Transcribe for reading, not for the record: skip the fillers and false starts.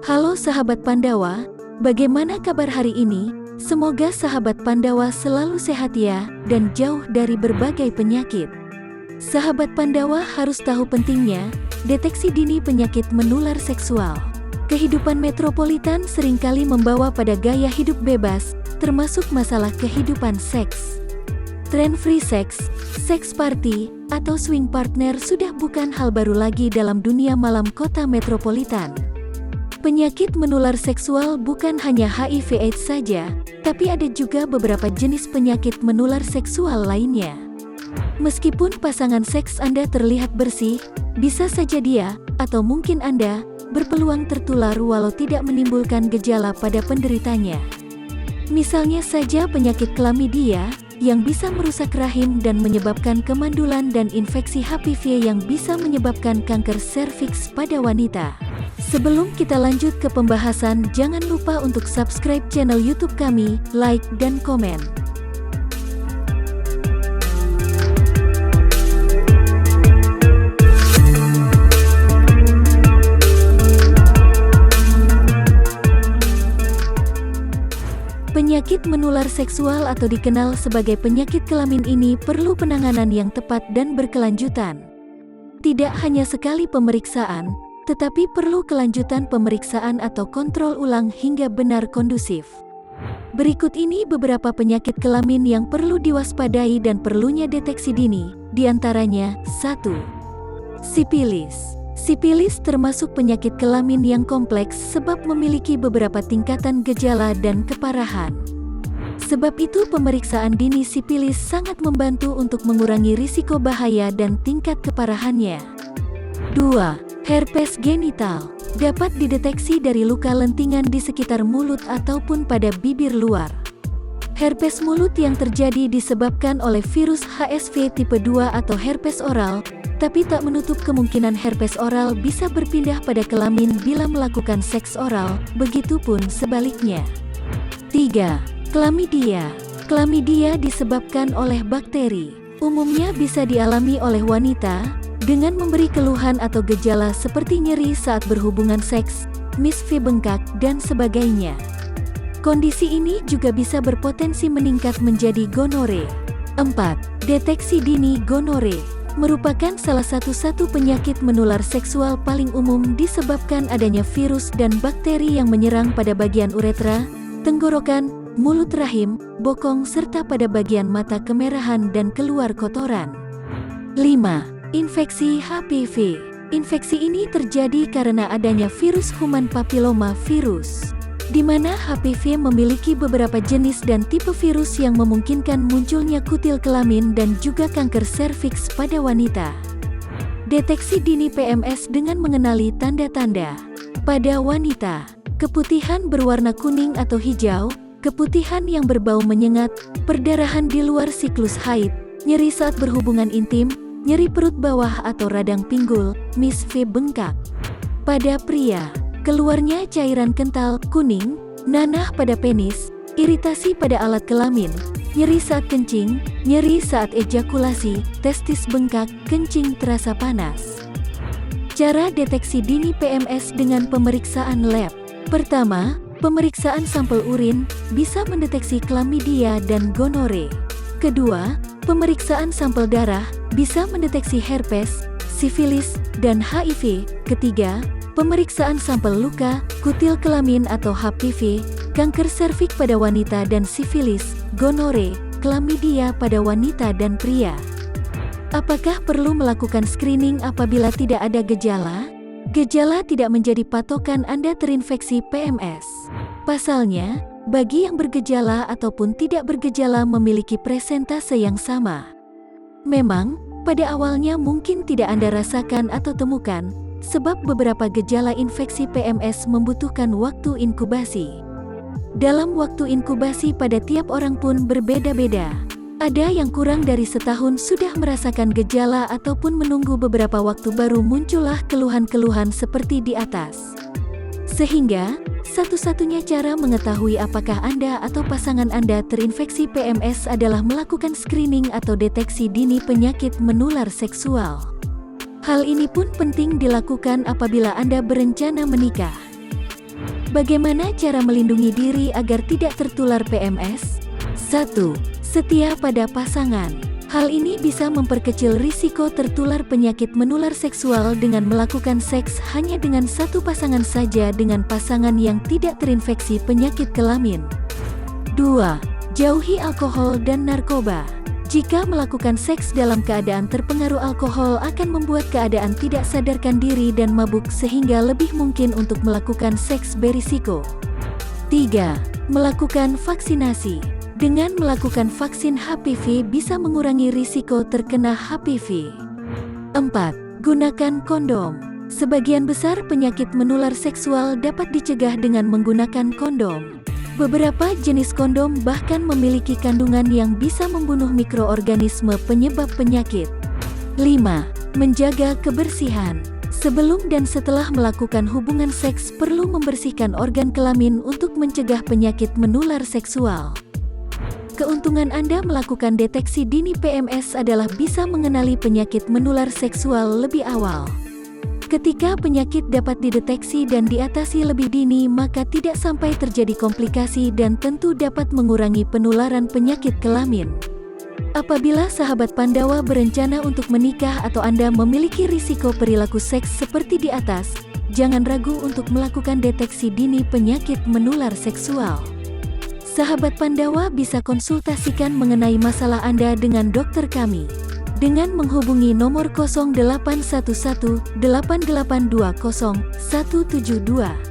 Halo sahabat Pandawa, bagaimana kabar hari ini? Semoga sahabat Pandawa selalu sehat ya, dan jauh dari berbagai penyakit. Sahabat Pandawa harus tahu pentingnya deteksi dini penyakit menular seksual. Kehidupan metropolitan seringkali membawa pada gaya hidup bebas, termasuk masalah kehidupan seks. Tren free sex, sex party, atau swing partner sudah bukan hal baru lagi dalam dunia malam kota metropolitan. Penyakit menular seksual bukan hanya HIV/AIDS saja, tapi ada juga beberapa jenis penyakit menular seksual lainnya. Meskipun pasangan seks Anda terlihat bersih, bisa saja dia, atau mungkin Anda, berpeluang tertular walau tidak menimbulkan gejala pada penderitanya. Misalnya saja penyakit chlamydia, yang bisa merusak rahim dan menyebabkan kemandulan dan infeksi HPV yang bisa menyebabkan kanker serviks pada wanita. Sebelum kita lanjut ke pembahasan, jangan lupa untuk subscribe channel YouTube kami, like, dan komen. Penyakit menular seksual atau dikenal sebagai penyakit kelamin ini perlu penanganan yang tepat dan berkelanjutan. Tidak hanya sekali pemeriksaan, tetapi perlu kelanjutan pemeriksaan atau kontrol ulang hingga benar kondusif. Berikut ini beberapa penyakit kelamin yang perlu diwaspadai dan perlunya deteksi dini, diantaranya 1. Sipilis. Sipilis termasuk penyakit kelamin yang kompleks sebab memiliki beberapa tingkatan gejala dan keparahan. Sebab itu pemeriksaan dini sipilis sangat membantu untuk mengurangi risiko bahaya dan tingkat keparahannya. 2. Herpes genital. Dapat dideteksi dari luka lentingan di sekitar mulut ataupun pada bibir luar. Herpes mulut yang terjadi disebabkan oleh virus HSV tipe 2 atau herpes oral, tapi tak menutup kemungkinan herpes oral bisa berpindah pada kelamin bila melakukan seks oral, begitupun sebaliknya. 3. Chlamydia. Chlamydia disebabkan oleh bakteri. Umumnya bisa dialami oleh wanita, dengan memberi keluhan atau gejala seperti nyeri saat berhubungan seks, misfi bengkak, dan sebagainya. Kondisi ini juga bisa berpotensi meningkat menjadi gonore. 4. Deteksi dini gonore merupakan salah satu penyakit menular seksual paling umum disebabkan adanya virus dan bakteri yang menyerang pada bagian uretra, tenggorokan, mulut rahim, bokong serta pada bagian mata kemerahan dan keluar kotoran. 5. Infeksi HPV. Infeksi ini terjadi karena adanya virus human papilloma virus, di mana HPV memiliki beberapa jenis dan tipe virus yang memungkinkan munculnya kutil kelamin dan juga kanker serviks pada wanita. Deteksi dini PMS dengan mengenali tanda-tanda. Pada wanita, keputihan berwarna kuning atau hijau, keputihan yang berbau menyengat, perdarahan di luar siklus haid, nyeri saat berhubungan intim, nyeri perut bawah atau radang pinggul, misfi bengkak. Pada pria, keluarnya cairan kental, kuning, nanah pada penis, iritasi pada alat kelamin, nyeri saat kencing, nyeri saat ejakulasi, testis bengkak, kencing terasa panas. Cara deteksi dini PMS dengan pemeriksaan lab. Pertama, pemeriksaan sampel urin bisa mendeteksi chlamydia dan gonore. Kedua, pemeriksaan sampel darah bisa mendeteksi herpes, sifilis, dan HIV. Ketiga, pemeriksaan sampel luka, kutil kelamin atau HPV, kanker serviks pada wanita dan sifilis, gonore, chlamydia pada wanita dan pria. Apakah perlu melakukan screening apabila tidak ada gejala? Gejala tidak menjadi patokan Anda terinfeksi PMS. Pasalnya, bagi yang bergejala ataupun tidak bergejala memiliki presentase yang sama. Memang, pada awalnya mungkin tidak Anda rasakan atau temukan, sebab beberapa gejala infeksi PMS membutuhkan waktu inkubasi. Dalam waktu inkubasi pada tiap orang pun berbeda-beda. Ada yang kurang dari setahun sudah merasakan gejala ataupun menunggu beberapa waktu baru muncullah keluhan-keluhan seperti di atas. Sehingga, satu-satunya cara mengetahui apakah Anda atau pasangan Anda terinfeksi PMS adalah melakukan screening atau deteksi dini penyakit menular seksual. Hal ini pun penting dilakukan apabila Anda berencana menikah. Bagaimana cara melindungi diri agar tidak tertular PMS? 1. Setia pada pasangan. Hal ini bisa memperkecil risiko tertular penyakit menular seksual dengan melakukan seks hanya dengan satu pasangan saja dengan pasangan yang tidak terinfeksi penyakit kelamin. 2. Jauhi alkohol dan narkoba. Jika melakukan seks dalam keadaan terpengaruh alkohol akan membuat keadaan tidak sadarkan diri dan mabuk sehingga lebih mungkin untuk melakukan seks berisiko. 3. Melakukan vaksinasi. Dengan melakukan vaksin HPV bisa mengurangi risiko terkena HPV. 4. Gunakan kondom. Sebagian besar penyakit menular seksual dapat dicegah dengan menggunakan kondom. Beberapa jenis kondom bahkan memiliki kandungan yang bisa membunuh mikroorganisme penyebab penyakit. 5. Menjaga kebersihan. Sebelum dan setelah melakukan hubungan seks perlu membersihkan organ kelamin untuk mencegah penyakit menular seksual. Keuntungan Anda melakukan deteksi dini PMS adalah bisa mengenali penyakit menular seksual lebih awal. Ketika penyakit dapat dideteksi dan diatasi lebih dini, maka tidak sampai terjadi komplikasi dan tentu dapat mengurangi penularan penyakit kelamin. Apabila sahabat Pandawa berencana untuk menikah atau Anda memiliki risiko perilaku seks seperti di atas, jangan ragu untuk melakukan deteksi dini penyakit menular seksual. Sahabat Pandawa bisa konsultasikan mengenai masalah Anda dengan dokter kami dengan menghubungi nomor 0811 8820 172.